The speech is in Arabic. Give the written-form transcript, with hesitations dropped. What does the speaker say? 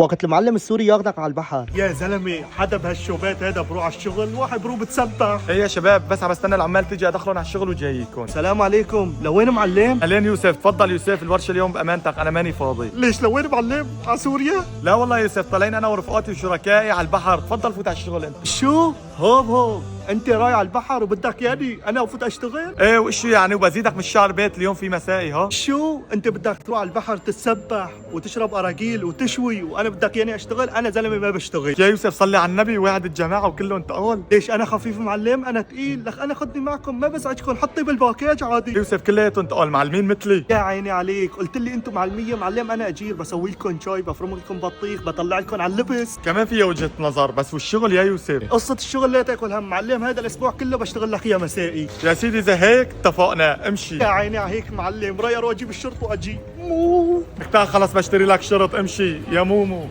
وقت المعلم السوري ياخدك على البحر. يا زلمه حدا بهالشوبات هذا بروح على الشغل، واحد بروح بتسبح. ايه يا شباب، بس عم بستنى العمال تيجي ادخلهم على الشغل وجايكم. سلام عليكم، لوين معلم؟ اهلين يوسف، تفضل يوسف، الورشه اليوم بامانتك، انا ماني فاضي. ليش لوين معلم؟ على سوريا؟ لا والله يوسف، طالعين انا ورفقاتي وشركائي على البحر، تفضل فوت على الشغل انت. شو؟ هوب انت رايح على البحر وبدك ياني انا افوت اشتغل؟ ايه وشو يعني، وبزيدك من الشعر بيت اليوم في مسائي ها. شو؟ انت بدك تروح على البحر تتسبح وتشرب اراجيل وتشوي، وانا بدك ياني اشتغل؟ انا زلمه ما بشتغل. يا يوسف صلي على النبي، وعد الجماعه وكلهم تقول. ليش انا خفيف معلم؟ انا ثقيل، لك انا خدني معكم ما بزعجكم، حطي بالباكيج عادي. يوسف كلياتهم تقول، معلمين مثلي. يا عيني عليك، قلت لي انتم معلميه معلم، انا اجير بسوي لكم شاي، بفرم لكم بطيخ، بطلع لكم على اللبس. كمان فيها وجهه نظر، بس والشغل يا يوسف؟ قصة الشغل لا تاكل هم معلم، هذا الاسبوع كله بشتغل لك اياه مسائي. يا سيدي اذا هيك اتفقنا، امشي. يا عيني عليك معلم، رايح اروح اجيب الشرط واجي. تعال خلص بشتري لك شرط، امشي يا مومو.